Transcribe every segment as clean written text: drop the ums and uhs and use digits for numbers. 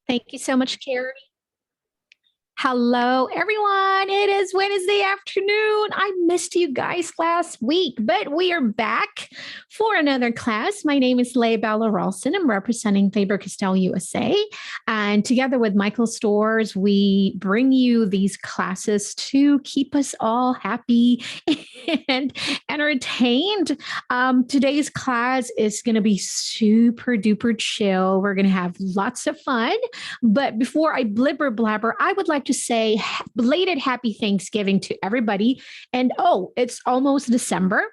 Thank you so much, Carrie. Hello, everyone. It is Wednesday afternoon. I missed you guys last week, but we are back for another class. My name is Leigh Bella Ralston. I'm representing Faber-Castell USA. And together with Michael Stores, we bring you these classes to keep us all happy and entertained. Today's class is going to be super duper chill. We're going to have lots of fun. But before I blibber blabber, I would like to say belated happy Thanksgiving to everybody. And oh, it's almost December.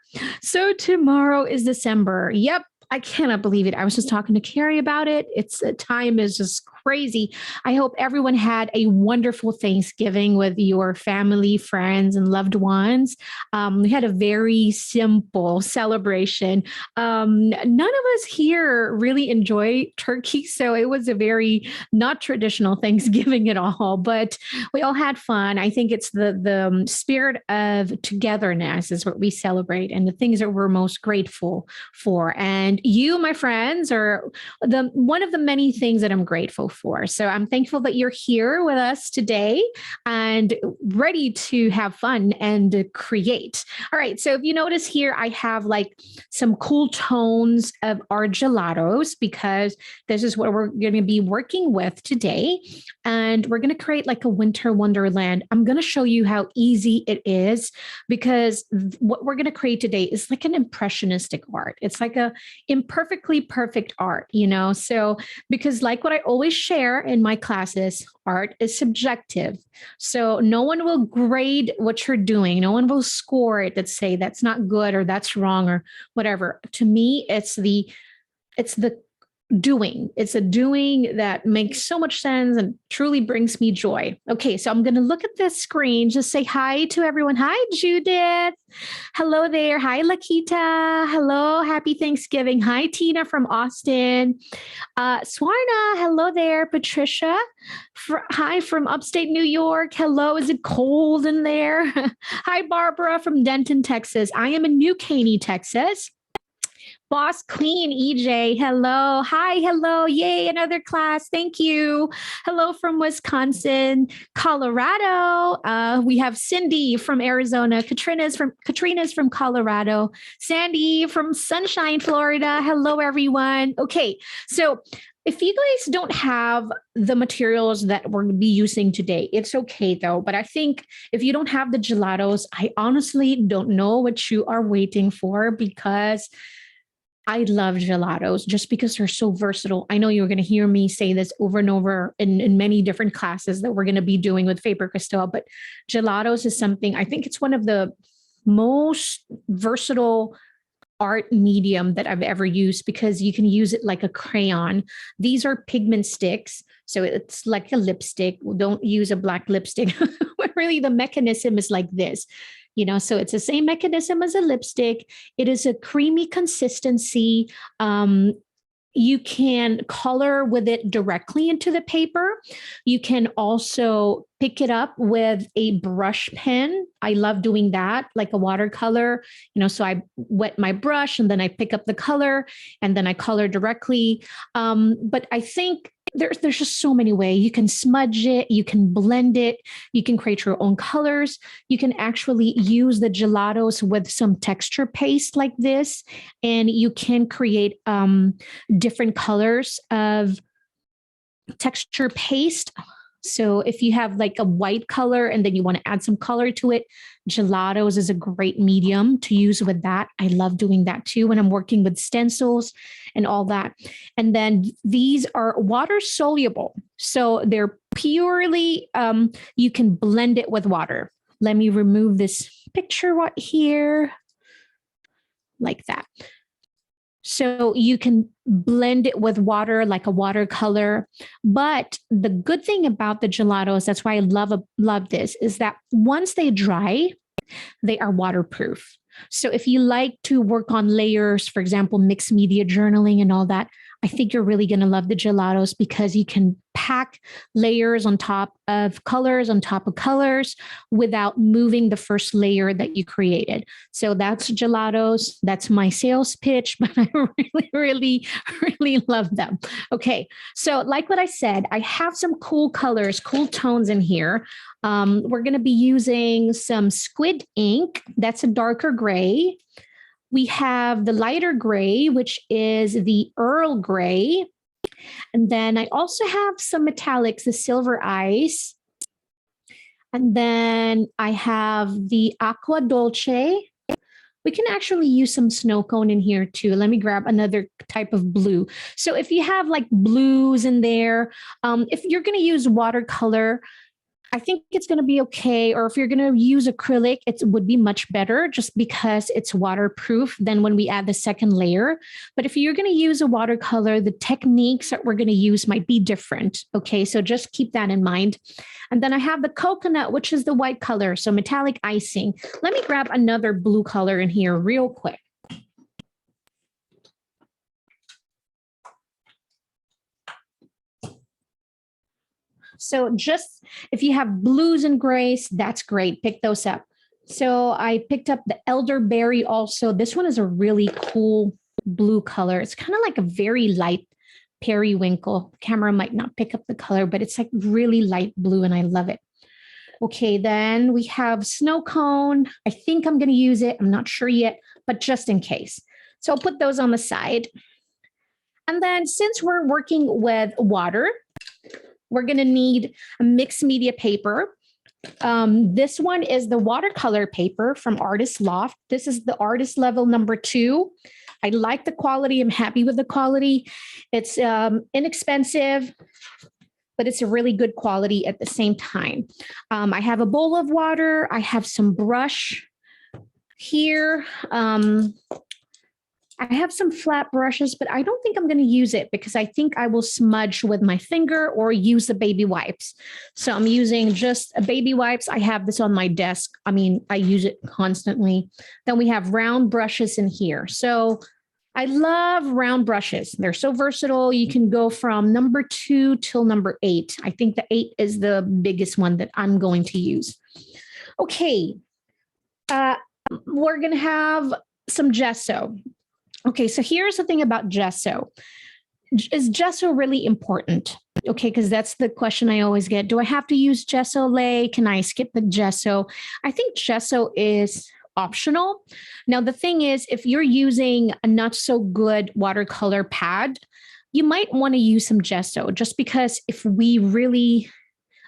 So tomorrow is December. Yep. I cannot believe it. I was just talking to Carrie about it. It's the time is just crazy. I hope everyone had a wonderful Thanksgiving with your family, friends, and loved ones. We had a very simple celebration. None of us here really enjoy turkey, so it was a very not traditional Thanksgiving at all. But we all had fun. I think it's the spirit of togetherness is what we celebrate, and the things that we're most grateful for. And you, my friends, are the one of the many things that I'm grateful for. So I'm thankful that you're here with us today and ready to have fun and create. All right. So if you notice here, I have like some cool tones of our gelatos because this is what we're going to be working with today. And we're going to create like a winter wonderland. I'm going to show you how easy it is because what we're going to create today is like an impressionistic art. It's like a imperfectly perfect art, So because like what I always share in my classes, art is subjective. So no one will grade what you're doing. No one will score it that say that's not good or that's wrong or whatever. To me, it's the doing. It's a doing that makes so much sense and truly brings me joy. Okay, so I'm going to look at this screen, just say hi to everyone. Hi, Judith. Hello there. Hi, Lakita. Hello. Happy Thanksgiving. Hi, Tina from Austin. Swarna. Hello there. Patricia. Hi from upstate New York. Hello. Is it cold in there? Hi, Barbara from Denton, Texas. I am in New Caney, Texas. Boss Queen EJ, hello. Hi, hello. Yay, another class. Thank you. Hello from Wisconsin, Colorado. We have Cindy from Arizona. Katrina's from Colorado. Sandy from Sunshine, Florida. Hello, everyone. Okay, so if you guys don't have the materials that we're going to be using today, it's okay though. But I think if you don't have the gelatos, I honestly don't know what you are waiting for because I love gelatos just because they're so versatile. I know you're going to hear me say this over and over in many different classes that we're going to be doing with Faber-Castell, but gelatos is something, I think it's one of the most versatile art medium that I've ever used because you can use it like a crayon. These are pigment sticks. So it's like a lipstick. Don't use a black lipstick. Really, the mechanism is like this. So it's the same mechanism as a lipstick. It is a creamy consistency. You can color with it directly into the paper. You can also pick it up with a brush pen. I love doing that, like a watercolor. So I wet my brush and then I pick up the color and then I color directly. But I think there's just so many ways. You can smudge it, you can blend it, you can create your own colors. You can actually use the gelatos with some texture paste like this, and you can create different colors of texture paste. So if you have like a white color and then you want to add some color to it, gelatos is a great medium to use with that. I love doing that too when I'm working with stencils and all that. And then these are water soluble. So they're purely, you can blend it with water. Let me remove this picture right here like that. So you can blend it with water like a watercolor. But the good thing about the gelatos, that's why I love this, is that once they dry, they are waterproof. So if you like to work on layers, for example, mixed media journaling and all that, I think you're really going to love the gelatos because you can pack layers on top of colors without moving the first layer that you created. So that's Gelatos. That's my sales pitch, but I really love them. Okay, so like what I said, I have some cool colors, cool tones in here. We're going to be using some Squid ink. That's a darker gray. We have the lighter gray, which is the Earl gray. And then I also have some metallics, the silver ice. And then I have the aqua dolce. We can actually use some snow cone in here too. Let me grab another type of blue. So if you have like blues in there, if you're going to use watercolor, I think it's going to be okay. Or if you're going to use acrylic, it would be much better just because it's waterproof than when we add the second layer. But if you're going to use a watercolor, the techniques that we're going to use might be different. Okay, so just keep that in mind. And then I have the coconut, which is the white color. So metallic icing. Let me grab another blue color in here real quick. So just if you have blues and grays, that's great. Pick those up. So I picked up the elderberry also. This one is a really cool blue color. It's kind of like a very light periwinkle. The camera might not pick up the color, but it's like really light blue and I love it. Okay, then we have snow cone. I think I'm going to use it. I'm not sure yet, but just in case. So I'll put those on the side. And then since we're working with water, we're going to need a mixed media paper. This one is the watercolor paper from Artist Loft. This is the artist level number 2. I like the quality. I'm happy with the quality. It's inexpensive, but it's a really good quality at the same time. I have a bowl of water. I have some brush here. I have some flat brushes, but I don't think I'm going to use it because I think I will smudge with my finger or use the baby wipes. So I'm using just a baby wipes. I have this on my desk. I mean, I use it constantly. Then we have round brushes in here. So I love round brushes. They're so versatile. You can go from number 2 till number 8. I think the 8 is the biggest one that I'm going to use. Okay. We're going to have some gesso. Okay, so here's the thing about gesso. Is gesso really important? Okay, because that's the question I always get. Do I have to use gesso lay? Can I skip the gesso? I think gesso is optional. Now, the thing is, if you're using a not so good watercolor pad, you might want to use some gesso just because if we really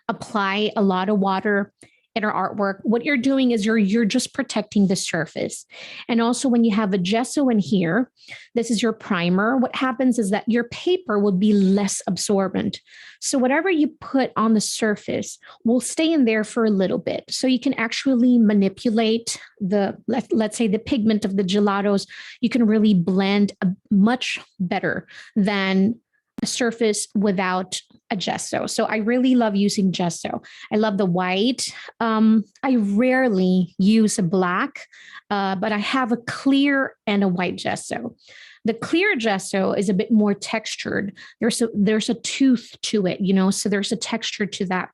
apply a lot of water in our artwork, what you're doing is you're just protecting the surface. And also when you have a gesso in here, this is your primer. What happens is that your paper will be less absorbent. So whatever you put on the surface will stay in there for a little bit. So you can actually manipulate let's say the pigment of the gelatos. You can really blend much better than a surface without a gesso. So I really love using gesso. I love the white. I rarely use a black, but I have a clear and a white gesso. The clear gesso is a bit more textured. There's a tooth to it, so there's a texture to that.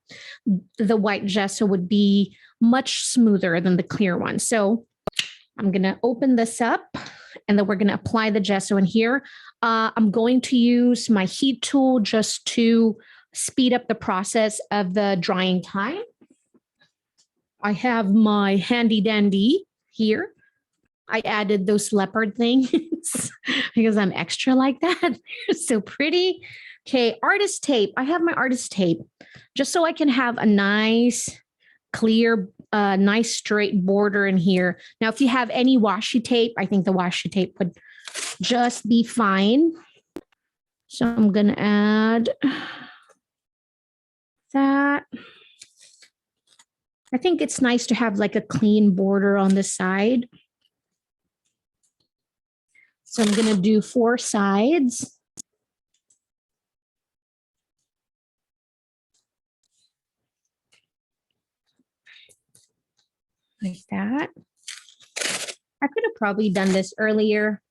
The white gesso would be much smoother than the clear one. So I'm going to open this up and then we're going to apply the gesso in here. I'm going to use my heat tool just to speed up the process of the drying time. I have my handy dandy here. I added those leopard things because I'm extra like that. They're so pretty. Okay, artist tape. I have my artist tape just so I can have a nice, clear, nice straight border in here. Now, if you have any washi tape, I think the washi tape would just be fine. So I'm going to add that. I think it's nice to have like a clean border on the side. So I'm going to do 4 sides. Like that. I could have probably done this earlier,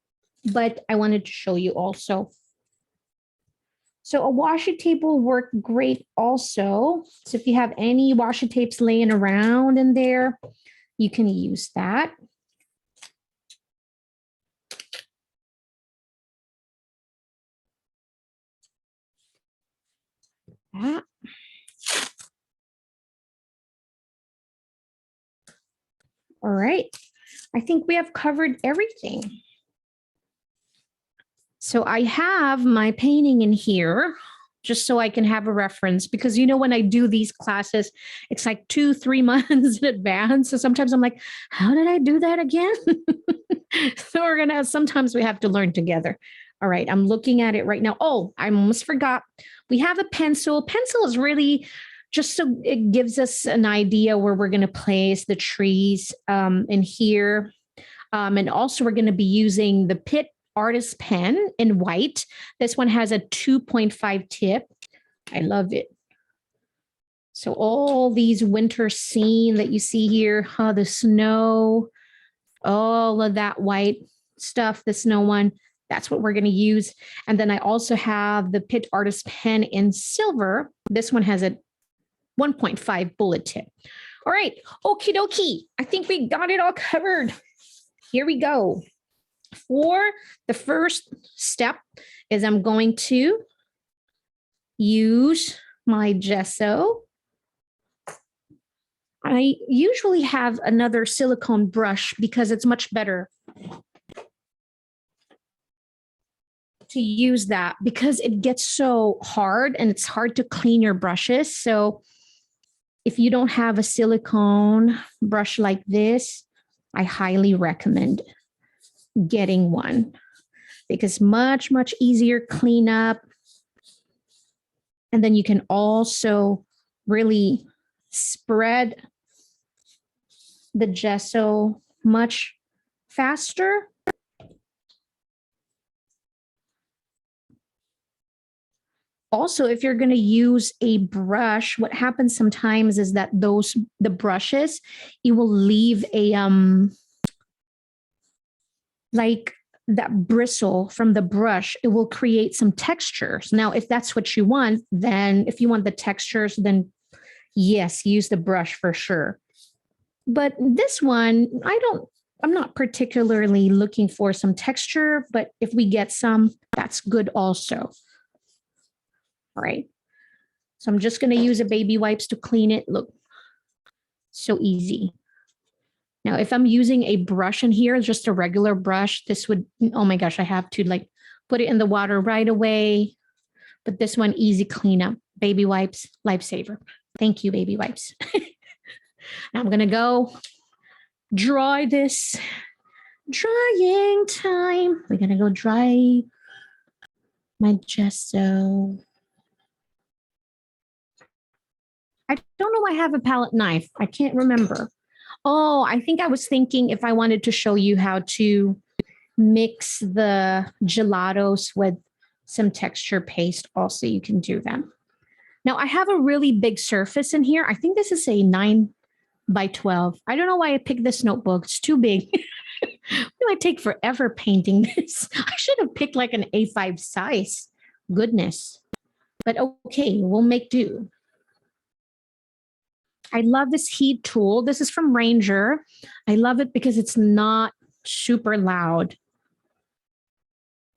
but I wanted to show you also. So a washi tape will work great also. So if you have any washi tapes laying around in there, you can use that. All right. I think we have covered everything. So I have my painting in here just so I can have a reference because, you know, when I do these classes, it's like 2-3 months in advance. So sometimes I'm like, how did I do that again? So sometimes we have to learn together. All right, I'm looking at it right now. Oh, I almost forgot. We have a pencil. Pencil is really just so it gives us an idea where we're going to place the trees in here. And also we're going to be using the Pitt artist pen in white. This one has a 2.5 tip. I love it. So all these winter scene that you see here, the snow, all of that white stuff, the snow one, that's what we're going to use. And then I also have the Pitt artist pen in silver. This one has a 1.5 bullet tip. All right, okie dokie. I think we got it all covered. Here we go. For the first step is I'm going to use my gesso. I usually have another silicone brush because it's much better to use that because it gets so hard and it's hard to clean your brushes. So if you don't have a silicone brush like this, I highly recommend getting one because much easier cleanup. And then you can also really spread the gesso much faster. Also, if you're going to use a brush, what happens sometimes is that the brushes, it will leave a like that bristle from the brush, it will create some textures. Now, if that's what you want, then if you want the textures, then yes, use the brush for sure. But this one, I'm not particularly looking for some texture, but if we get some, that's good also. All right. So I'm just going to use a baby wipes to clean it. Look, so easy. Now, if I'm using a brush in here, just a regular brush, this would, oh my gosh, I have to like put it in the water right away. But this one, easy cleanup. Baby wipes, lifesaver. Thank you, baby wipes. Now I'm going to go dry this. Drying time. We're going to go dry my gesso. I don't know I have a palette knife. I can't remember. Oh, I think I was thinking if I wanted to show you how to mix the gelatos with some texture paste, also you can do that. Now I have a really big surface in here. I think this is a 9x12. I don't know why I picked this notebook. It's too big. It might take forever painting this. I should have picked like an A5 size. Goodness. But okay, we'll make do. I love this heat tool. This is from Ranger. I love it because it's not super loud.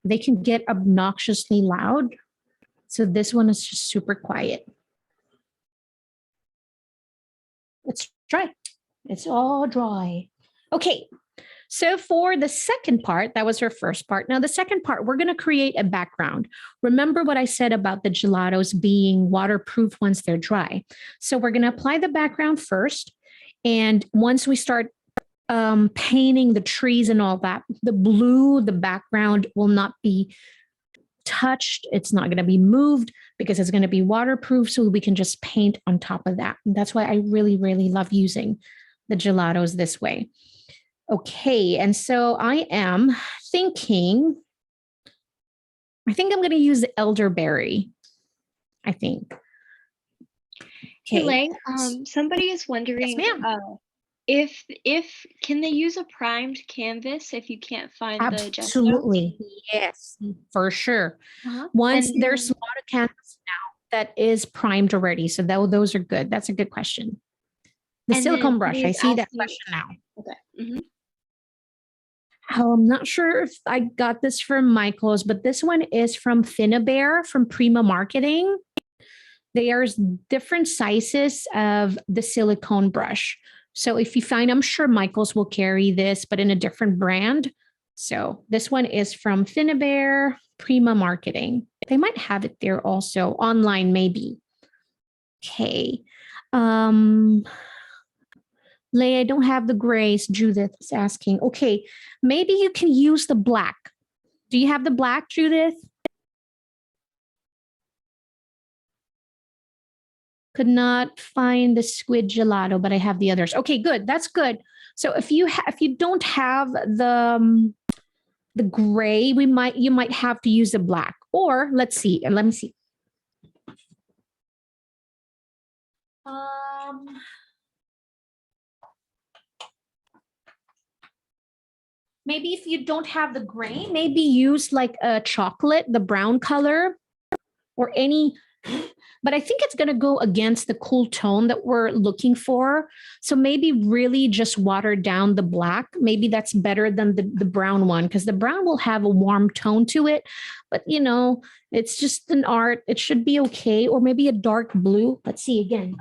They can get obnoxiously loud. So this one is just super quiet. It's dry. It's all dry. Okay. So for the second part, that was her first part. Now the second part, we're going to create a background. Remember what I said about the gelatos being waterproof once they're dry. So we're going to apply the background first. And once we start painting the trees and all that, the background will not be touched. It's not going to be moved because it's going to be waterproof. So we can just paint on top of that. And that's why I really, really love using the gelatos this way. Okay, and so I am thinking, I think I'm going to use elderberry, I think. Okay. Elaine, somebody is wondering, yes, ma'am. If can they use a primed canvas if you can't find the gesso? Absolutely. Yes, for sure. Once there's a lot of canvas now that is primed already. So those are good. That's a good question. The silicone brush, I see that question now. Okay. I'm not sure if I got this from Michael's, but this one is from Faber from Prima Marketing. There's different sizes of the silicone brush. So if you find, I'm sure Michael's will carry this, but in a different brand. So this one is from Faber Prima Marketing. They might have it there also online, maybe. Okay. Leigh, I don't have the grays. Judith is asking. Okay, maybe you can use the black. Do you have the black, Judith? Could not find the squid gelato, but I have the others. Okay, good. That's good. So if you don't have the gray, you might have to use the black. Or let's see. Let me see. Maybe if you don't have the gray, maybe use like a chocolate, the brown color, or any, but I think it's going to go against the cool tone that we're looking for. So maybe really just water down the black. Maybe that's better than the brown one, because the brown will have a warm tone to it. But, you know, it's just an art. It should be okay. Or maybe a dark blue. Let's see again.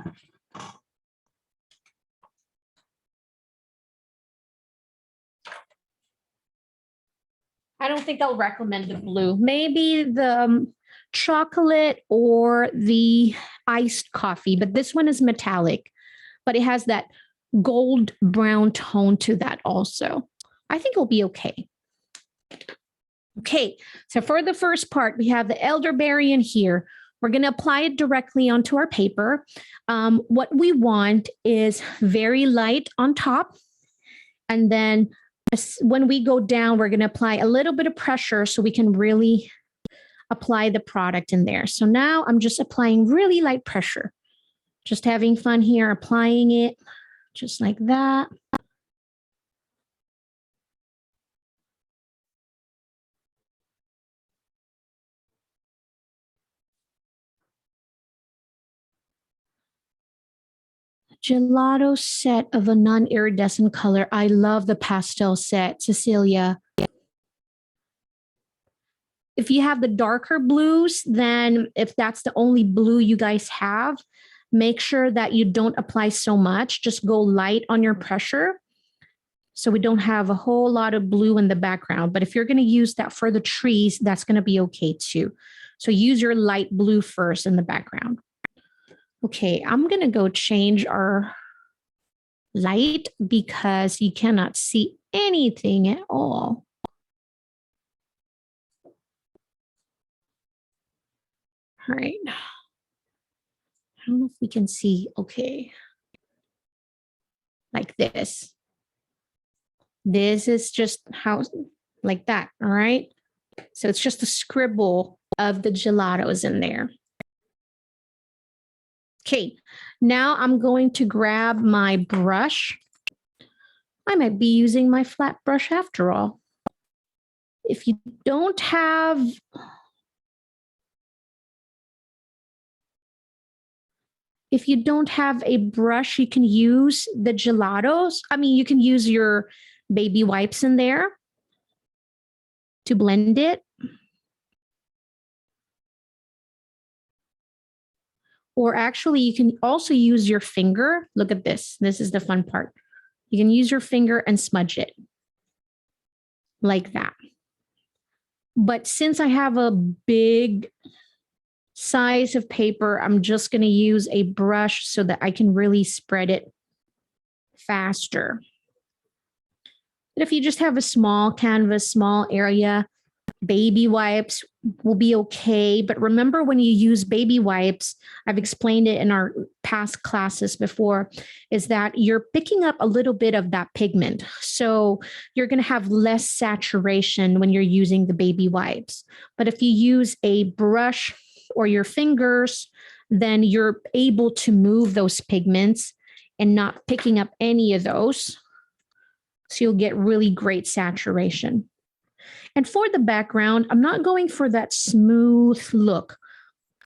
I don't think I'll recommend the blue. Maybe the chocolate or the iced coffee, but this one is metallic, but it has that gold brown tone to that also. I think it'll be okay. Okay, so for the first part, we have the elderberry in here. We're going to apply it directly onto our paper. What we want is very light on top, and then when we go down, we're going to apply a little bit of pressure so we can really apply the product in there. So now I'm just applying really light pressure, just having fun here, applying it just like that. Gelato set of a non-iridescent color. I love the pastel set, Cecilia. If you have the darker blues, then if that's the only blue you guys have, make sure that you don't apply so much. Just go light on your pressure so we don't have a whole lot of blue in the background. But if you're going to use that for the trees, that's going to be okay too. So use your light blue first in the background. Okay, I'm going to go change our light because you cannot see anything at all. All right. I don't know if we can see. Okay. Like this. This is just how, like that. All right. So it's just a scribble of the gelatos in there. Okay. Now I'm going to grab my brush. I might be using my flat brush after all. If you don't have a brush, you can use the gelatos. I mean, you can use your baby wipes in there to blend it. Or actually, you can also use your finger. Look at this. This is the fun part. You can use your finger and smudge it like that. But since I have a big size of paper, I'm just going to use a brush so that I can really spread it faster. But if you just have a small canvas, small area, baby wipes will be okay. But remember, when you use baby wipes, I've explained it in our past classes before, is that you're picking up a little bit of that pigment. So you're going to have less saturation when you're using the baby wipes. But if you use a brush or your fingers, then you're able to move those pigments and not picking up any of those. So you'll get really great saturation. And for the background, I'm not going for that smooth look,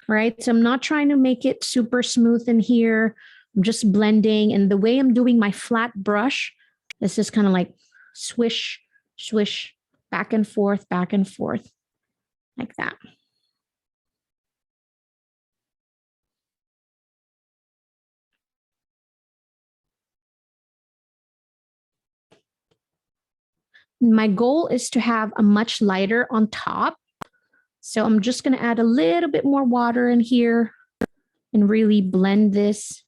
right? So I'm not trying to make it super smooth in here. I'm just blending. And the way I'm doing my flat brush, this is kind of like swish, swish, back and forth, like that. My goal is to have a much lighter on top. So I'm just going to add a little bit more water in here and really blend this.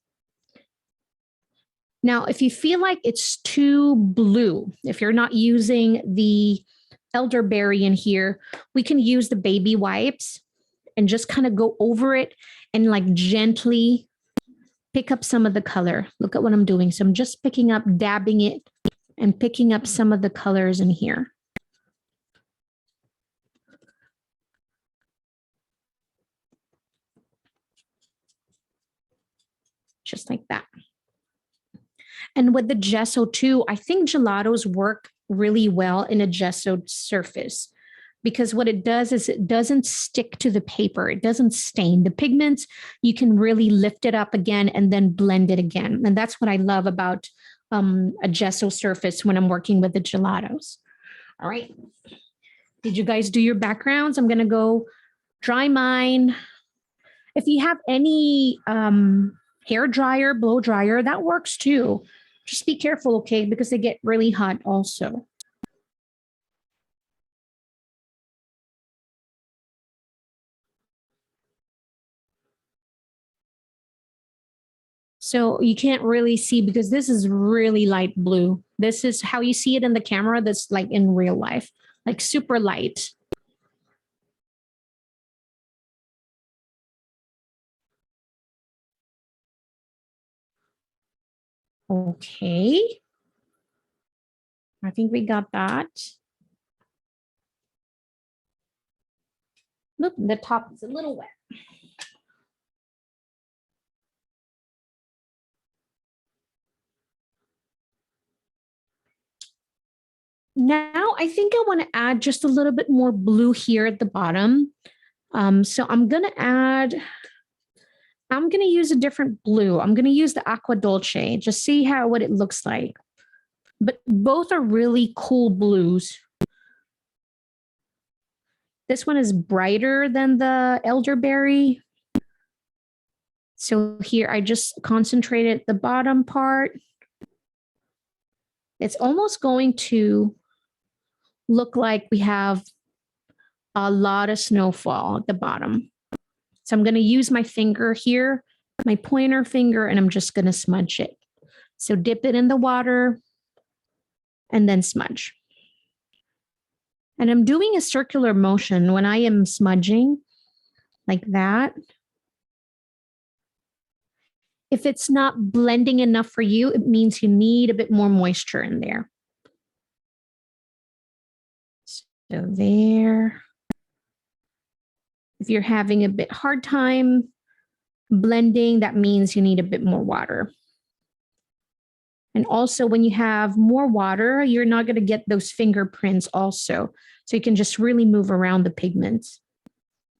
Now, if you feel like it's too blue, if you're not using the elderberry in here, we can use the baby wipes and just kind of go over it and like gently pick up some of the color. Look at what I'm doing. So I'm just picking up, dabbing it and picking up some of the colors in here. Just like that. And with the gesso too, I think gelatos work really well in a gesso surface because what it does is it doesn't stick to the paper. It doesn't stain. The pigments, you can really lift it up again and then blend it again. And that's what I love about a gesso surface when I'm working with the gelatos. All right. Did you guys do your backgrounds? I'm going to go dry mine. If you have any hair dryer, blow dryer, that works too. Just be careful, okay? Because they get really hot also. So you can't really see because this is really light blue. This is how you see it in the camera. That's like in real life, like super light. Okay. I think we got that. Look, the top is a little wet. Now I think I want to add just a little bit more blue here at the bottom. So I'm going to use a different blue. I'm going to use the Aqua Dolce, just see what it looks like. But both are really cool blues. This one is brighter than the elderberry. So here I just concentrated the bottom part. It's almost going to look like we have a lot of snowfall at the bottom. So I'm going to use my finger here, my pointer finger, and I'm just going to smudge it. So dip it in the water and then smudge. And I'm doing a circular motion when I am smudging like that. If it's not blending enough for you, it means you need a bit more moisture in there. So there. If you're having a bit hard time blending, that means you need a bit more water. And also when you have more water, you're not going to get those fingerprints also. So you can just really move around the pigments.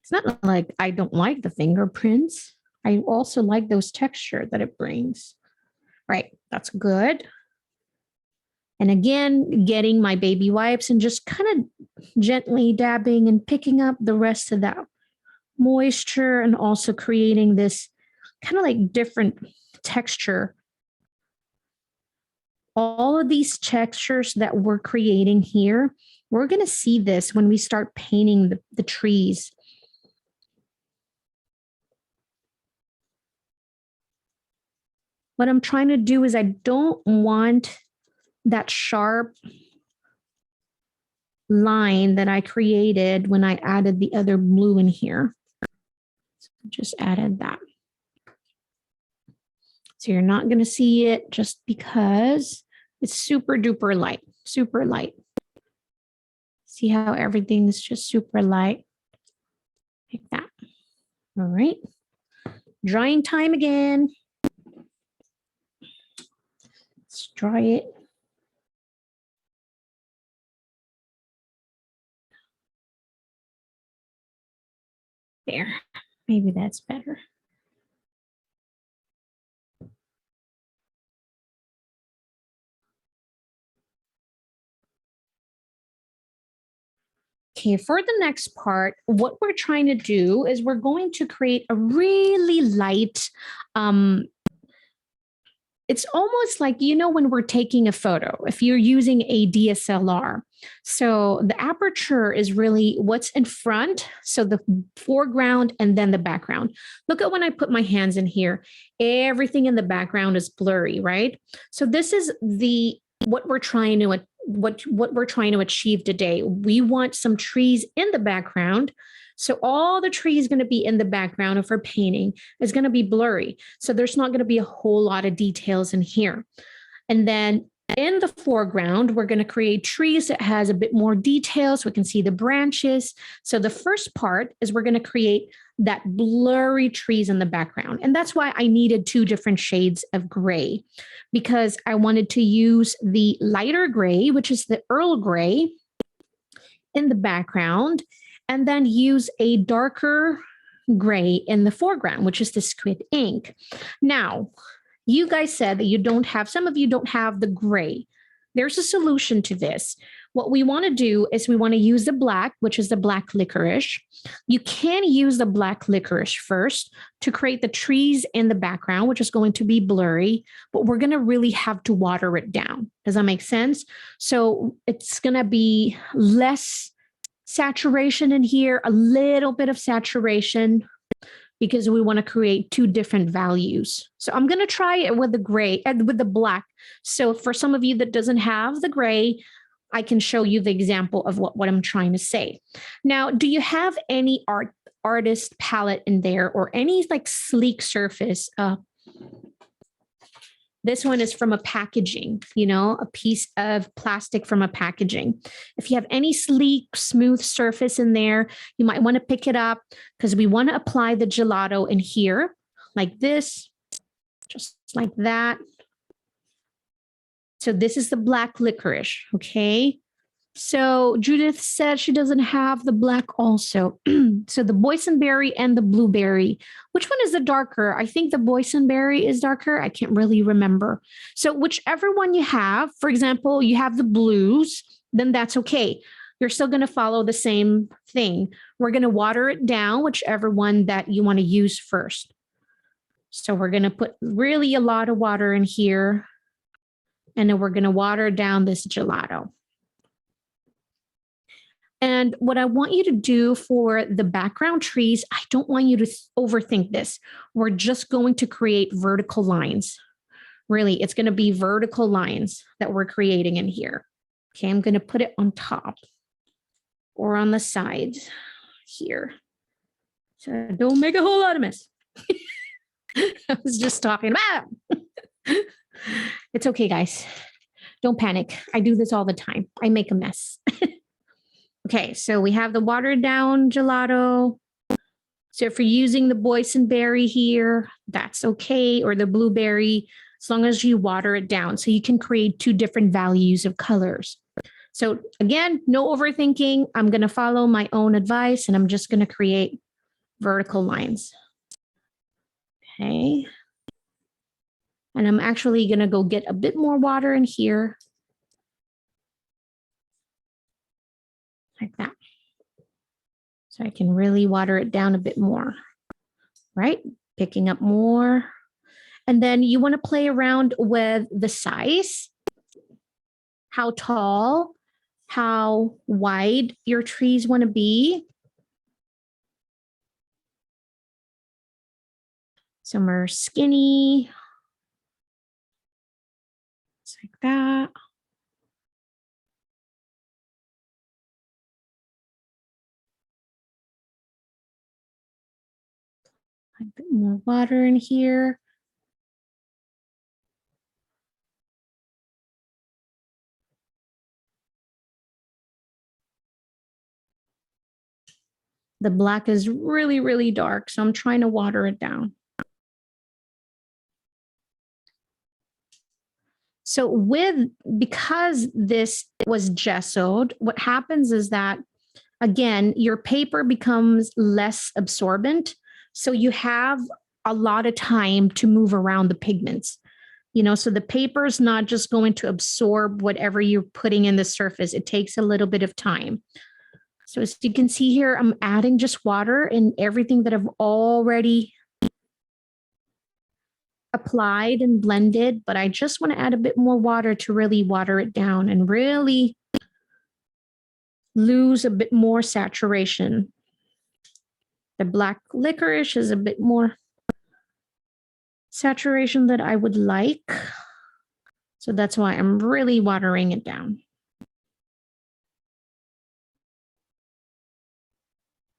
It's not like I don't like the fingerprints. I also like those texture that it brings. Right, that's good. And again, getting my baby wipes and just kind of gently dabbing and picking up the rest of that moisture and also creating this kind of like different texture. All of these textures that we're creating here, we're going to see this when we start painting the trees. What I'm trying to do is I don't want that sharp line that I created when I added the other blue in here. So just added that. So you're not going to see it just because it's super duper light, super light. See how everything is just super light like that. All right. Drying time again. Let's dry it. There, maybe that's better. Okay, for the next part, what we're trying to do is we're going to create a really light, it's almost like, you know, when we're taking a photo, if you're using a DSLR. So the aperture is really what's in front. So the foreground and then the background. Look at when I put my hands in here, everything in the background is blurry, right? So this is what we're trying to achieve today. We want some trees in the background. So all the tree is going to be in the background of our painting is going to be blurry. So there's not going to be a whole lot of details in here. And then in the foreground, we're going to create trees that has a bit more detail so we can see the branches. So the first part is we're going to create that blurry trees in the background. And that's why I needed 2 different shades of gray, because I wanted to use the lighter gray, which is the Earl gray, in the background, and then use a darker gray in the foreground, which is the Squid ink. Now, you guys said that some of you don't have the gray. There's a solution to this. What we want to do is we want to use the black, which is the black licorice. You can use the black licorice first to create the trees in the background, which is going to be blurry, but we're going to really have to water it down. Does that make sense? So it's going to be less saturation in here, a little bit of saturation, because we want to create 2 different values. So I'm going to try it with the gray and with the black. So for some of you that doesn't have the gray, I can show you the example of what I'm trying to say. Now, do you have any artist palette in there or any like sleek surface? This one is from a packaging, a piece of plastic from a packaging. If you have any sleek, smooth surface in there, you might want to pick it up because we want to apply the gelato in here like this, just like that. So this is the black licorice, okay? So Judith said she doesn't have the black also. So the boysenberry and the blueberry. Which one is the darker? I think the boysenberry is darker. I can't really remember. So whichever one you have, for example, you have the blues, then that's okay. You're still going to follow the same thing. We're going to water it down, whichever one that you want to use first. So we're going to put really a lot of water in here. And then we're going to water down this gelato. And what I want you to do for the background trees, I don't want you to overthink this. We're just going to create vertical lines. Really, it's going to be vertical lines that we're creating in here. Okay, I'm going to put it on top or on the sides here. So don't make a whole lot of mess. I was just talking about. It's okay, guys. Don't panic. I do this all the time. I make a mess. Okay, so we have the watered down gelato. So if you're using the boysenberry here, that's okay, or the blueberry, as long as you water it down. So you can create 2 different values of colors. So again, no overthinking. I'm going to follow my own advice, and I'm just going to create vertical lines. Okay. And I'm actually going to go get a bit more water in here. Like that. So I can really water it down a bit more, right? Picking up more. And then you want to play around with the size, how tall, how wide your trees want to be. Some are skinny. Just like that. A bit more water in here. The black is really, really dark, so I'm trying to water it down. So because this was gessoed, what happens is that, again, your paper becomes less absorbent. So you have a lot of time to move around the pigments. So the paper is not just going to absorb whatever you're putting in the surface. It takes a little bit of time. So as you can see here, I'm adding just water in everything that I've already applied and blended, but I just want to add a bit more water to really water it down and really lose a bit more saturation. The black licorice is a bit more saturation that I would like. So that's why I'm really watering it down.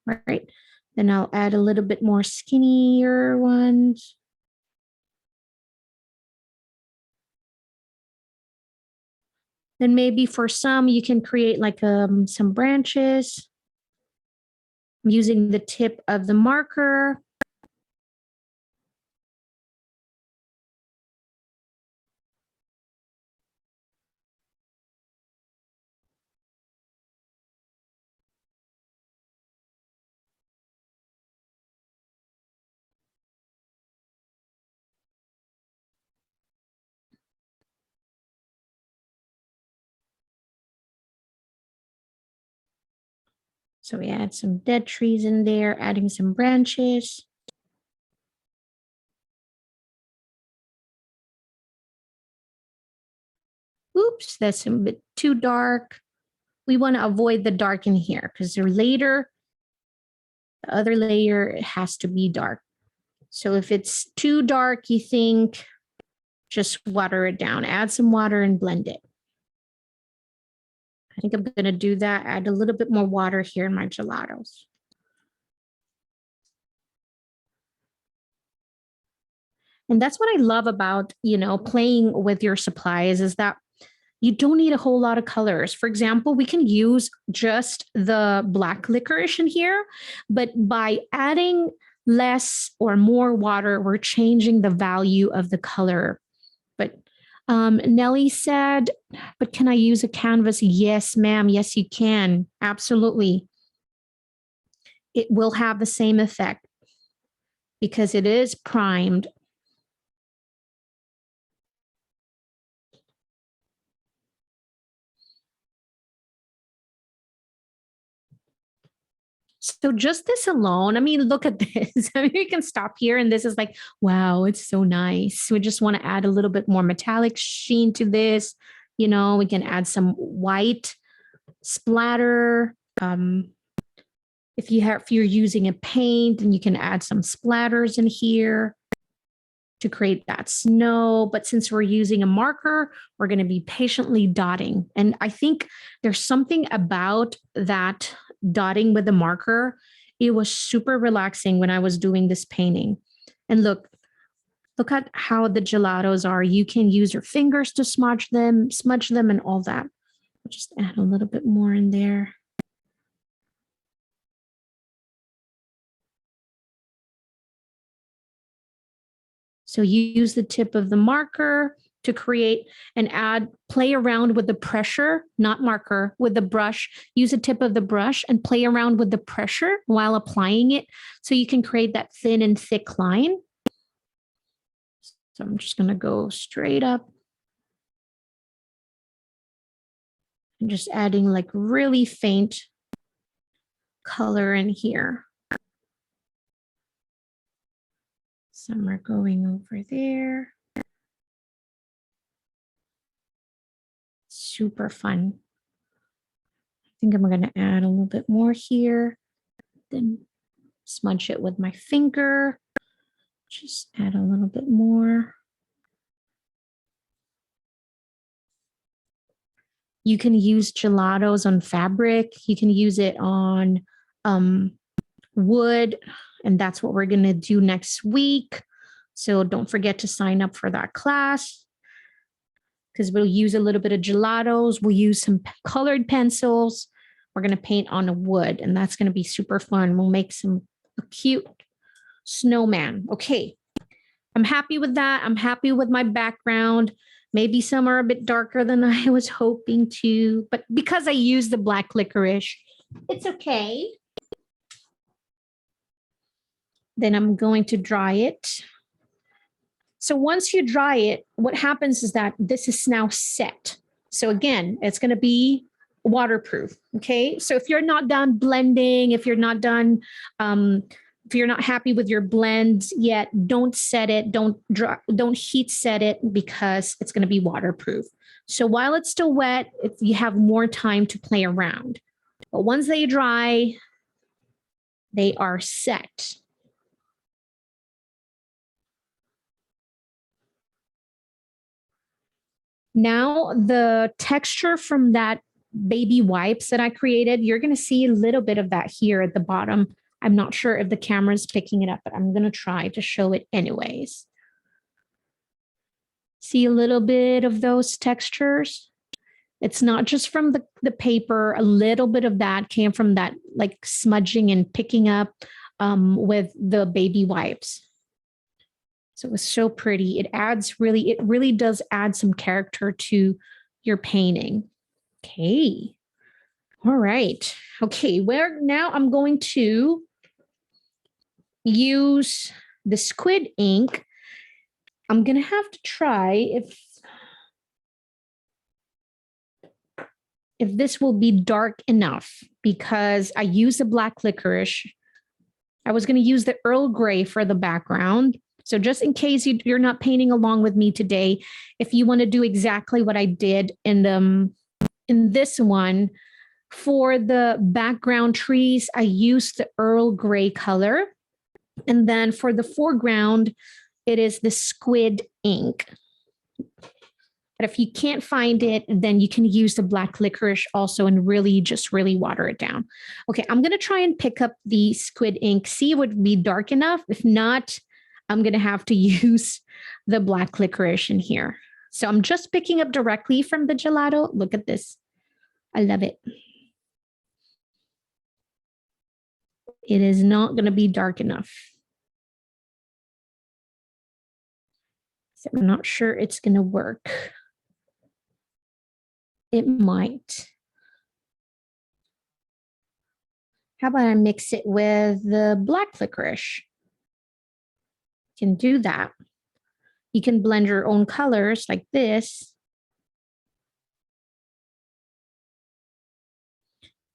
All right. Then I'll add a little bit more skinnier ones. Then maybe for some, you can create like some branches. I'm using the tip of the marker. So we add some dead trees in there, adding some branches. Oops, that's a bit too dark. We want to avoid the dark in here because later, the other layer has to be dark. So if it's too dark, you think, just water it down. Add some water and blend it. I think I'm going to do that. Add a little bit more water here in my gelatos. And that's what I love about, playing with your supplies is that you don't need a whole lot of colors. For example, we can use just the black licorice in here, but by adding less or more water, we're changing the value of the color. But Nellie said, but can I use a canvas? Yes, ma'am. Yes, you can. Absolutely. It will have the same effect because it is primed. So just this alone, I mean, look at this. I mean, you can stop here and this is like, wow, it's so nice. We just want to add a little bit more metallic sheen to this. We can add some white splatter. If you're using a paint, then you can add some splatters in here to create that snow. But since we're using a marker, we're going to be patiently dotting. And I think there's something about that dotting with the marker. It was super relaxing when I was doing this painting. And look at how the gelatos are. You can use your fingers to smudge them and all that. I'll just add a little bit more in there. So you use the tip of the marker to create and play around with the pressure, not marker, with the brush. Use the tip of the brush and play around with the pressure while applying it so you can create that thin and thick line. So I'm just going to go straight up. And just adding like really faint color in here. Some are going over there. Super fun. I think I'm going to add a little bit more here. Then smudge it with my finger. Just add a little bit more. You can use gelatos on fabric. You can use it on wood. And that's what we're going to do next week. So don't forget to sign up for that class because we'll use a little bit of gelatos. We'll use some colored pencils. We're going to paint on a wood, and that's going to be super fun. We'll make a cute snowman. Okay. I'm happy with that. I'm happy with my background. Maybe some are a bit darker than I was hoping to, but because I used the black licorice, it's okay. Then I'm going to dry it. So once you dry it, what happens is that this is now set. So again, it's going to be waterproof. Okay. So if you're not done blending, if you're not done, if you're not happy with your blends yet, don't set it, don't heat set it because it's going to be waterproof. So while it's still wet, you have more time to play around. But once they dry, they are set. Now the texture from that baby wipes that I created, you're going to see a little bit of that here at the bottom. I'm not sure if the camera's picking it up, but I'm going to try to show it anyways. See a little bit of those textures? It's not just from the paper. A little bit of that came from that like smudging and picking up with the baby wipes. So it was so pretty. It really does add some character to your painting. Okay. All right. Okay. Now I'm going to use the Squid ink. I'm going to have to try if this will be dark enough because I use the black licorice. I was going to use the Earl Grey for the background. So just in case you're not painting along with me today, if you want to do exactly what I did in this one, for the background trees, I used the Earl Grey color. And then for the foreground, it is the Squid ink. But if you can't find it, then you can use the black licorice also and really water it down. Okay, I'm going to try and pick up the Squid ink, see if it would be dark enough. If not, I'm going to have to use the black licorice in here. So I'm just picking up directly from the gelato. Look at this. I love it. It is not going to be dark enough. So I'm not sure it's going to work. It might. How about I mix it with the black licorice? You can do that. You can blend your own colors like this.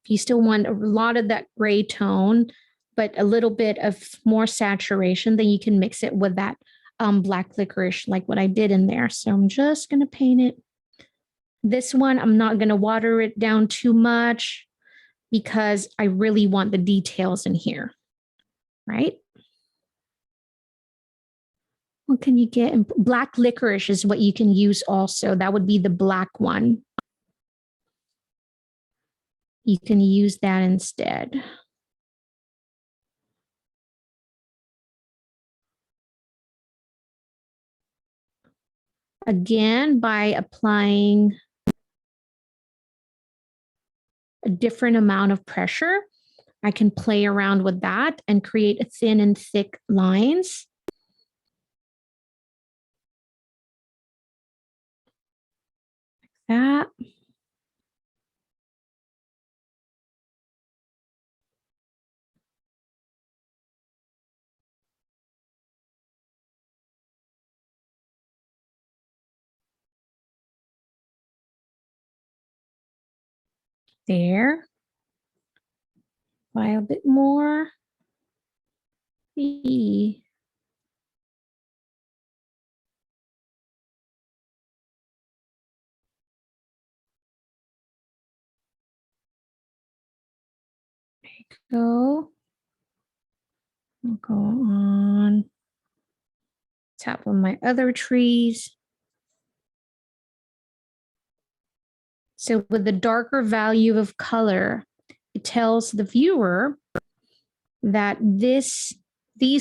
If you still want a lot of that gray tone, but a little bit of more saturation, then you can mix it with that black licorice like what I did in there. So I'm just going to paint it. This one, I'm not going to water it down too much because I really want the details in here, right? What can you get? Black licorice is what you can use also. That would be the black one. You can use that instead. Again, by applying a different amount of pressure, I can play around with that and create a thin and thick lines. Like that. There. Apply a bit more. See. There you go. I'll go on top of my other trees. So with the darker value of color, it tells the viewer that these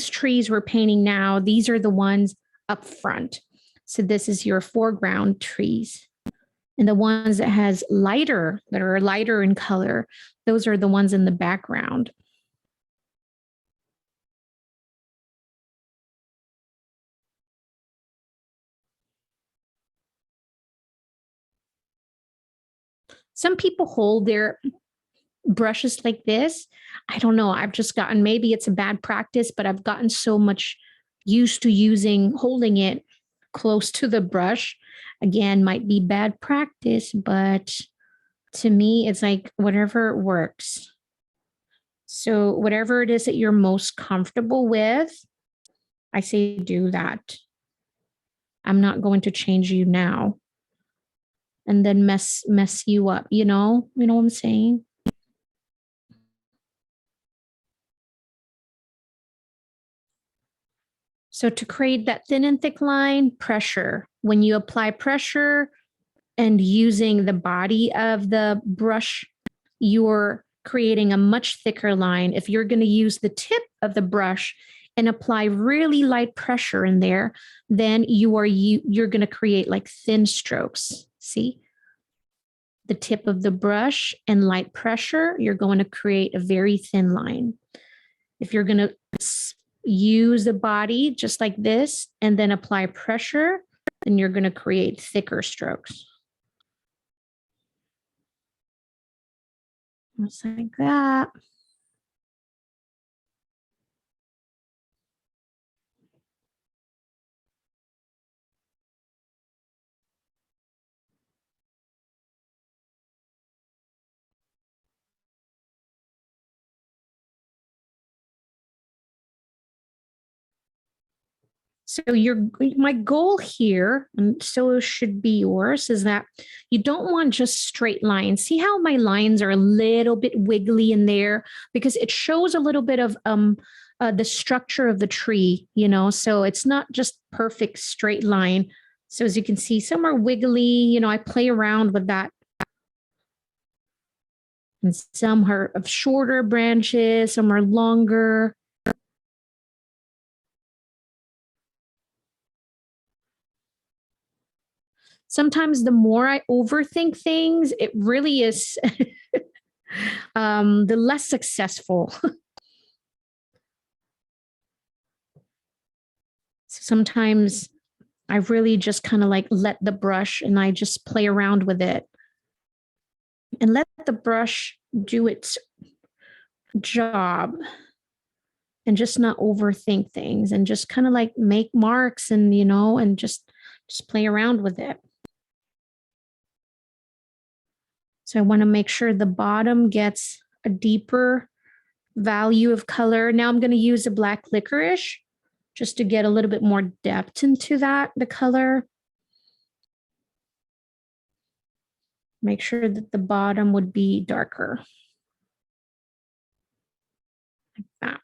trees we're painting now, these are the ones up front. So this is your foreground trees. And the ones that are lighter in color, those are the ones in the background. Some people hold their brushes like this. I don't know. I've just gotten, maybe it's a bad practice, but I've gotten so much used to holding it close to the brush. Again, might be bad practice, but to me, it's like whatever works. So whatever it is that you're most comfortable with, I say do that. I'm not going to change you now and then mess you up, you know what I'm saying? So to create that thin and thick line, pressure. When you apply pressure and using the body of the brush, you're creating a much thicker line. If you're going to use the tip of the brush and apply really light pressure in there, then you're going to create like thin strokes. See? The tip of the brush and light pressure, you're going to create a very thin line. If you're going to use the body just like this and then apply pressure, then you're going to create thicker strokes. Just like that. So my goal here, and so should be yours, is that you don't want just straight lines. See how my lines are a little bit wiggly in there because it shows a little bit of the structure of the tree, so it's not just perfect straight line. So as you can see, some are wiggly, I play around with that. And some are of shorter branches, some are longer. Sometimes the more I overthink things, it really is the less successful. Sometimes I really just kind of like let the brush and I just play around with it and let the brush do its job and just not overthink things and just kind of like make marks and, and just play around with it. So I want to make sure the bottom gets a deeper value of color. Now I'm going to use a black licorice just to get a little bit more depth into the color. Make sure that the bottom would be darker. Like that.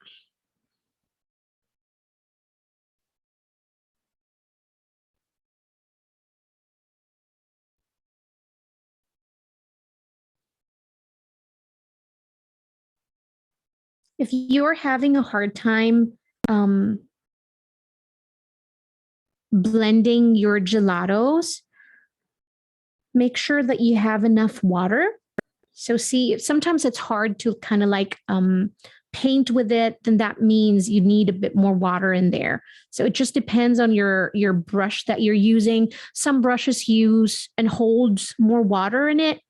If you're having a hard time blending your gelatos, make sure that you have enough water. So see, sometimes it's hard to kind of like paint with it, then that means you need a bit more water in there. So it just depends on your brush that you're using. Some brushes use and holds more water in it.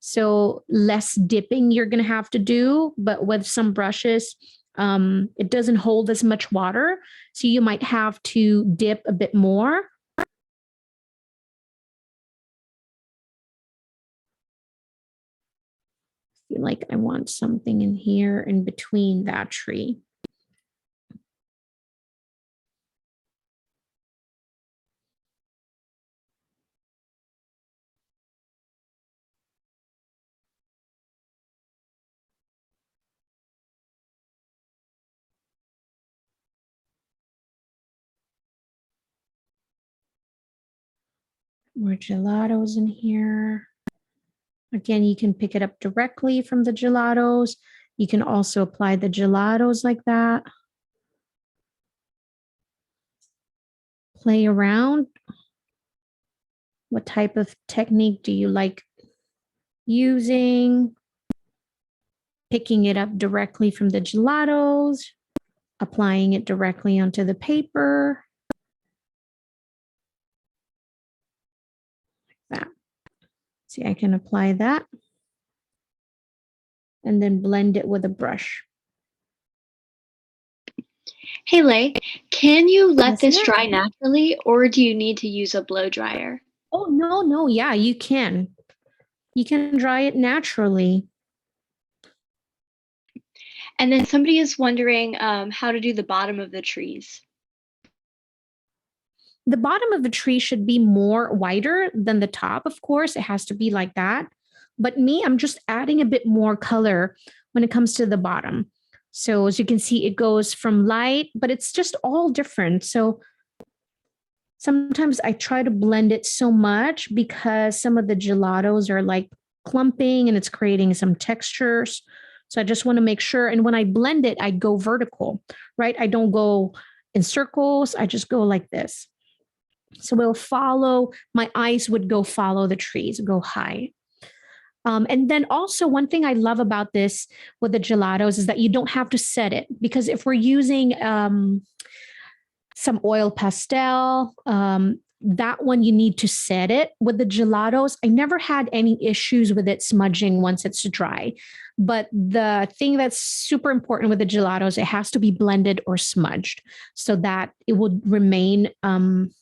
So less dipping you're going to have to do, but with some brushes, it doesn't hold as much water. So you might have to dip a bit more. I feel like I want something in here in between that tree. More gelatos in here. Again, you can pick it up directly from the gelatos. You can also apply the gelatos like that. Play around. What type of technique do you like using? Picking it up directly from the gelatos, applying it directly onto the paper. Like that. See, I can apply that and then blend it with a brush. Hey, Lay, can you let Yes, this ma'am. dry naturally, or do you need to use a blow dryer? Oh, no. Yeah, you can. You can dry it naturally. And then somebody is wondering how to do the bottom of the trees. The bottom of the tree should be more wider than the top, of course. It has to be like that. But me, I'm just adding a bit more color when it comes to the bottom. So as you can see, it goes from light, but it's just all different. So sometimes I try to blend it so much because some of the gelatos are like clumping and it's creating some textures. So I just want to make sure. And when I blend it, I go vertical, right? I don't go in circles. I just go like this. So we'll follow, my eyes would go follow the trees, go high. And then also one thing I love about this with the gelatos is that you don't have to set it, because if we're using some oil pastel, that one you need to set it. With the gelatos, I never had any issues with it smudging once it's dry. But the thing that's super important with the gelatos, it has to be blended or smudged so that it will remain,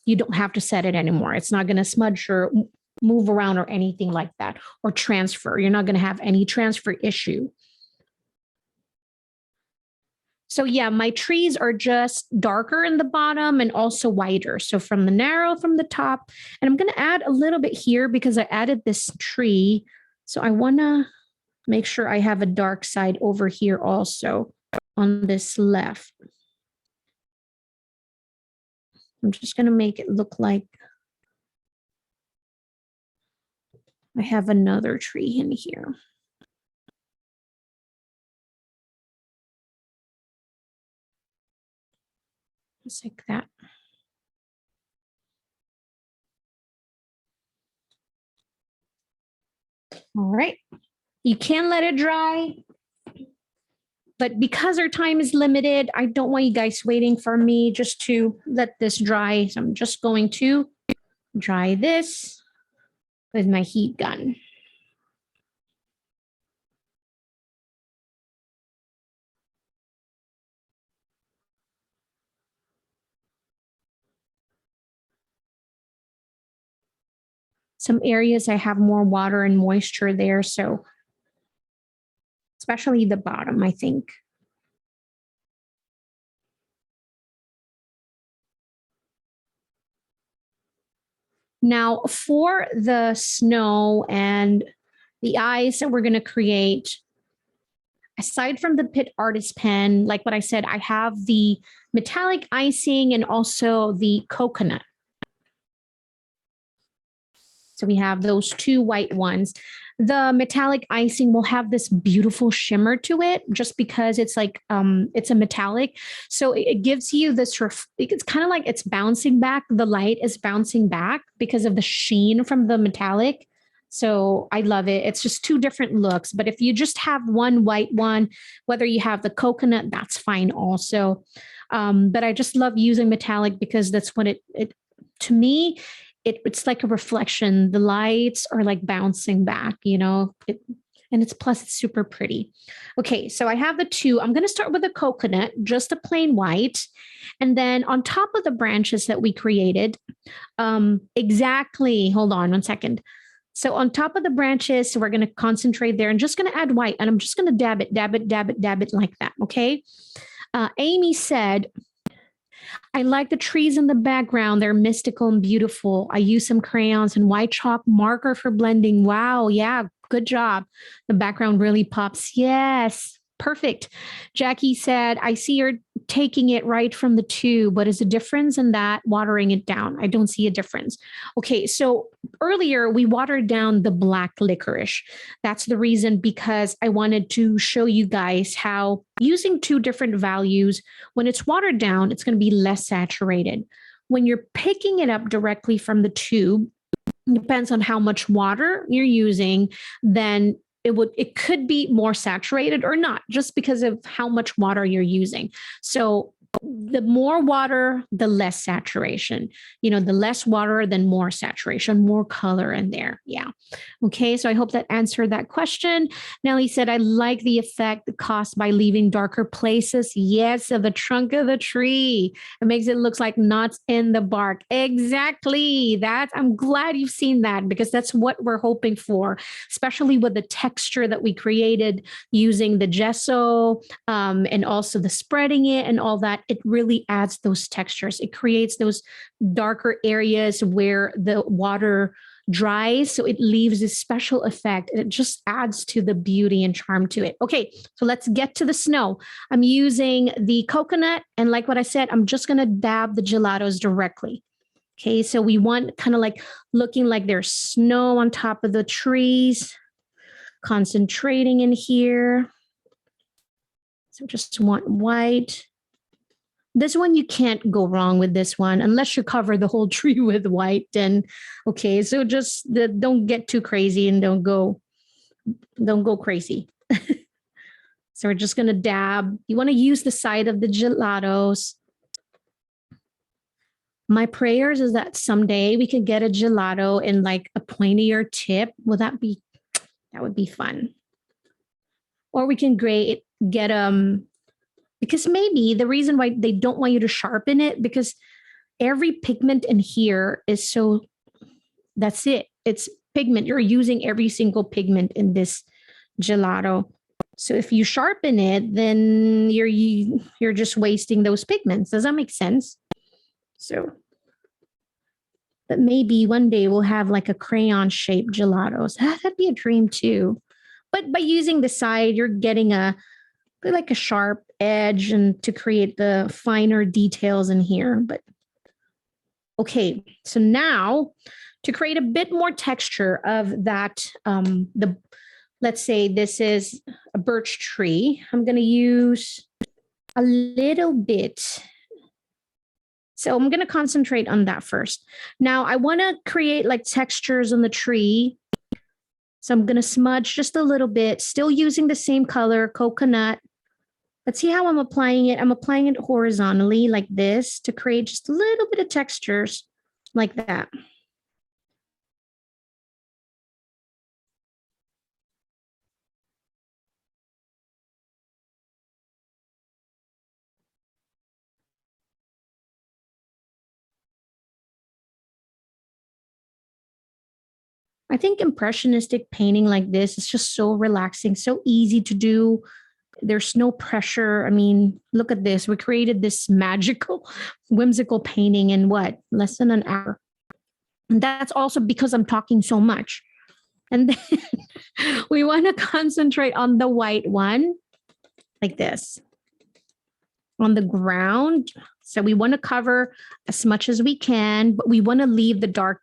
you don't have to set it anymore. It's not going to smudge or move around or anything like that, or transfer. You're not going to have any transfer issue. So yeah, my trees are just darker in the bottom and also wider. So from the narrow from the top, and I'm going to add a little bit here because I added this tree. So I want to make sure I have a dark side over here also on this left. I'm just going to make it look like I have another tree in here. Just like that. All right. You can let it dry, but because our time is limited, I don't want you guys waiting for me just to let this dry. So I'm just going to dry this with my heat gun. Some areas I have more water and moisture there, so especially the bottom, I think. Now, for the snow and the ice that we're going to create, aside from the Pitt artist pen, like what I said, I have the metallic icing and also the coconut. So we have those two white ones. The metallic icing will have this beautiful shimmer to it just because it's like, it's a metallic. So it gives you this, it's kind of like it's bouncing back. The light is bouncing back because of the sheen from the metallic. So I love it. It's just two different looks. But if you just have one white one, whether you have the coconut, that's fine also. But I just love using metallic because that's what it to me, it's like a reflection. The lights are like bouncing back, and it's super pretty. Okay, so I have the two. I'm going to start with a coconut, just a plain white. And then on top of the branches that we created, exactly, hold on one second. So on top of the branches, so we're going to concentrate there and just going to add white. And I'm just going to dab it like that. Okay. Amy said, I like the trees in the background. They're mystical and beautiful. I use some crayons and white chalk marker for blending. Wow. Yeah. Good job. The background really pops. Yes. Perfect. Jackie said, I see you're taking it right from the tube. What is the difference in that watering it down? I don't see a difference. Okay. So earlier we watered down the black licorice. That's the reason, because I wanted to show you guys how using two different values, when it's watered down, it's going to be less saturated. When you're picking it up directly from the tube, depends on how much water you're using, then it could be more saturated or not, just because of how much water you're using. So the more water, the less saturation. The less water, then more saturation, more color in there. Yeah. Okay. So I hope that answered that question. Nellie said, I like the effect caused by leaving darker places. Yes, of the trunk of the tree. It makes it look like knots in the bark. Exactly. I'm glad you've seen that, because that's what we're hoping for, especially with the texture that we created using the gesso, and also the spreading it and all that. It really adds those textures. It creates those darker areas where the water dries. So it leaves this special effect. It just adds to the beauty and charm to it. Okay, so let's get to the snow. I'm using the coconut. And like what I said, I'm just going to dab the gelatos directly. Okay, so we want kind of like looking like there's snow on top of the trees, concentrating in here. So just want white. This one, you can't go wrong with this one unless you cover the whole tree with white. And okay, so just don't get too crazy and don't go crazy. So we're just going to dab. You want to use the side of the gelatos. My prayers is that someday we could get a gelato in like a pointier tip. That would be fun. Or we can get because maybe the reason why they don't want you to sharpen it, because every pigment in here is that's it. It's pigment. You're using every single pigment in this gelato. So if you sharpen it, then you're just wasting those pigments. Does that make sense? So, but maybe one day we'll have like a crayon shaped gelatos. That'd be a dream too. But by using the side, you're getting like a sharp edge and to create the finer details in here. But okay, so now to create a bit more texture of that, let's say this is a birch tree. I'm going to use a little bit. So I'm going to concentrate on that first. Now I want to create like textures on the tree. So I'm going to smudge just a little bit, still using the same color, coconut. But see how I'm applying it? I'm applying it horizontally like this to create just a little bit of textures like that. I think impressionistic painting like this is just so relaxing, so easy to do. There's no pressure. I mean, look at this. We created this magical, whimsical painting in less than an hour. And that's also because I'm talking so much. And then we want to concentrate on the white one like this on the ground. So we want to cover as much as we can, but we want to leave the dark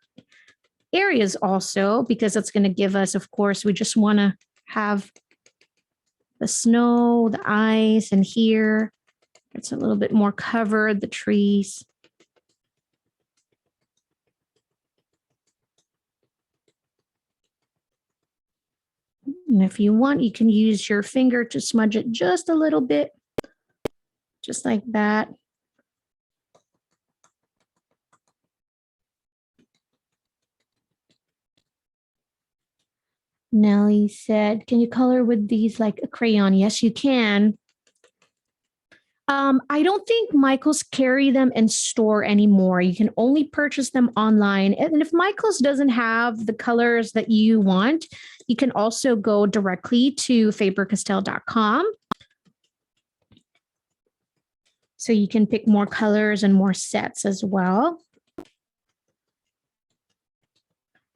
areas also, because it's going to give us, of course, we just want to have the snow, the ice, and here it's a little bit more covered, the trees. And if you want, you can use your finger to smudge it just a little bit, just like that. Nellie said, can you color with these like a crayon? Yes, you can. I don't think Michaels carry them in store anymore. You can only purchase them online. And if Michaels doesn't have the colors that you want, you can also go directly to Faber-Castell.com. So you can pick more colors and more sets as well.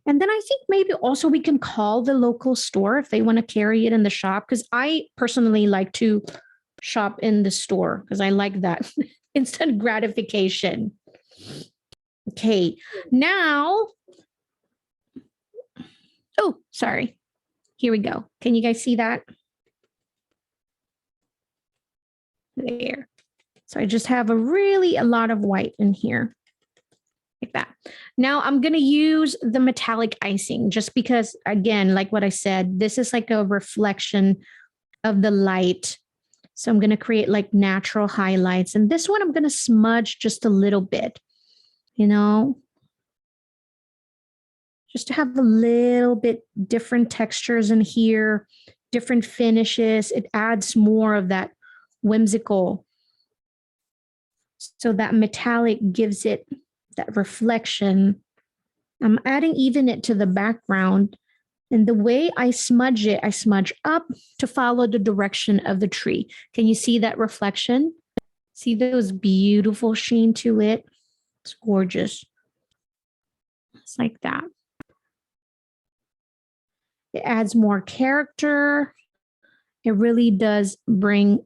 And then I think maybe also we can call the local store if they want to carry it in the shop, because I personally like to shop in the store because I like that instant gratification. Okay, now, oh, sorry. Here we go. Can you guys see that? There. So I just have a lot of white in here. Like that. Now I'm going to use the metallic icing just because, again, like what I said, this is like a reflection of the light So I'm going to create like natural highlights. And this one, I'm going to smudge just a little bit, you know, just to have a little bit different textures in here, different finishes. It adds more of that whimsical. So that metallic gives it that reflection. I'm adding even it to the background. And the way I smudge it, I smudge up to follow the direction of the tree. Can you see that reflection? See those beautiful sheen to it? It's gorgeous. It's like that. It adds more character. It really does bring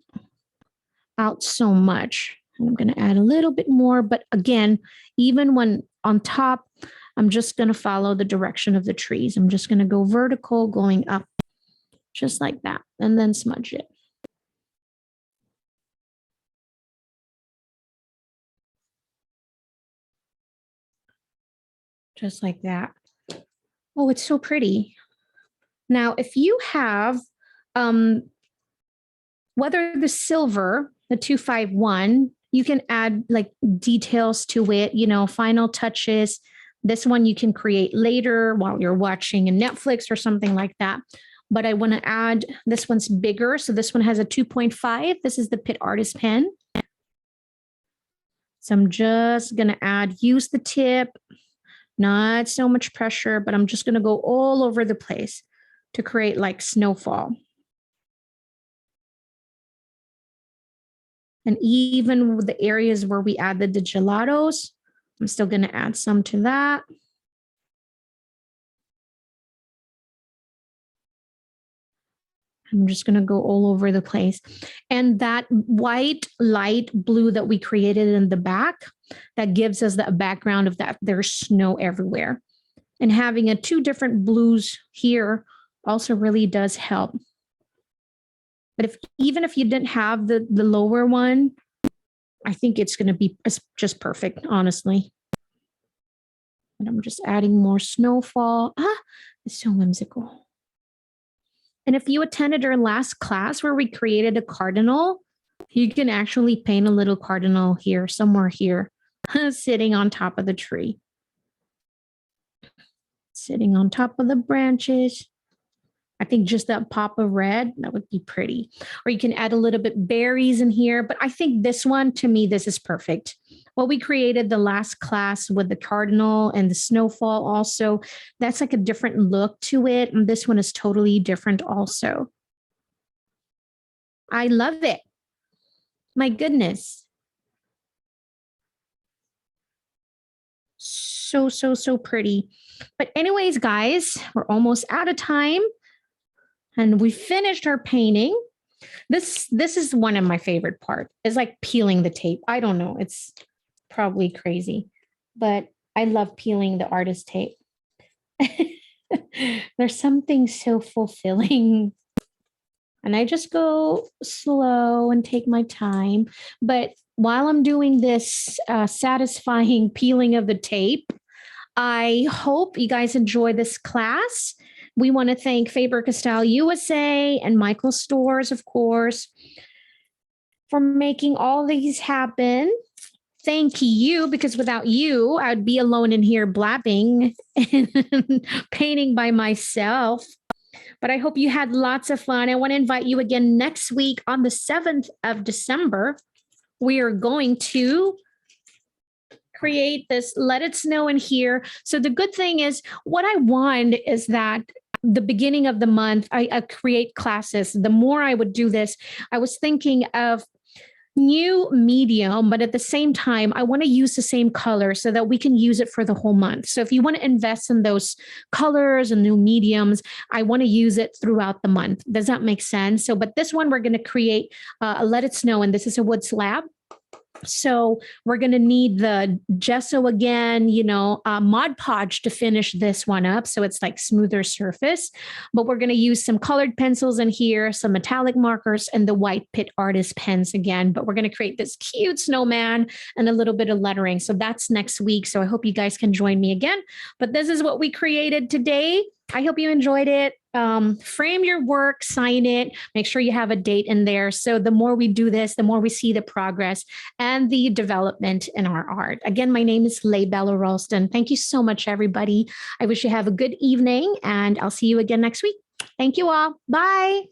out so much. And I'm going to add a little bit more, but again, even when on top, I'm just going to follow the direction of the trees. I'm just going to go vertical, going up, just like that, and then smudge it. Just like that. Oh, it's so pretty. Now, if you have, whether the silver, the 251, you can add like details to it, you know, final touches. This one you can create later while you're watching a Netflix or something like that. But I want to add, this one's bigger. So this one has a 2.5. This is the Pitt Artist Pen. So I'm just going to use the tip, not so much pressure, but I'm just going to go all over the place to create like snowfall. And even with the areas where we added the gelatos, I'm still going to add some to that. I'm just going to go all over the place. And that white light blue that we created in the back, that gives us that background of that there's snow everywhere. And having two different blues here also really does help. But even if you didn't have the lower one, I think it's going to be just perfect, honestly. And I'm just adding more snowfall. It's so whimsical. And if you attended our last class where we created a cardinal, you can actually paint a little cardinal here, somewhere here, sitting on top of the tree. Sitting on top of the branches. I think just that pop of red, that would be pretty. Or you can add a little bit berries in here. But I think this one, to me, this is perfect. What we created the last class with the cardinal and the snowfall also, that's like a different look to it. And this one is totally different also. I love it. My goodness. So, so, so pretty. But anyways, guys, we're almost out of time. And we finished our painting. This is one of my favorite parts. It's like peeling the tape. I don't know. It's probably crazy, but I love peeling the artist tape. There's something so fulfilling. And I just go slow and take my time. But while I'm doing this satisfying peeling of the tape, I hope you guys enjoy this class. We want to thank Faber-Castell USA and Michael Stores, of course, for making all these happen. Thank you, because without you, I'd be alone in here blabbing and painting by myself. But I hope you had lots of fun. I want to invite you again next week on the 7th of December. We are going to create this Let It Snow in Here. So the good thing is, what I want is that the beginning of the month, I create classes. The more I would do this, I was thinking of new medium, but at the same time, I want to use the same color so that we can use it for the whole month. So if you want to invest in those colors and new mediums, I want to use it throughout the month. Does that make sense? So, but this one, we're going to create a Let It Snow, and this is a wood slab. So we're going to need the gesso again, Mod Podge to finish this one up. So it's like smoother surface, but we're going to use some colored pencils in here, some metallic markers, and the white Pitt Artist pens again. But we're going to create this cute snowman and a little bit of lettering. So that's next week. So I hope you guys can join me again. But this is what we created today. I hope you enjoyed it. Frame your work, sign it, make sure you have a date in there. So the more we do this, the more we see the progress and the development in our art. Again, my name is Leibella Ralston. Thank you so much, everybody. I wish you have a good evening, and I'll see you again next week. Thank you all. Bye.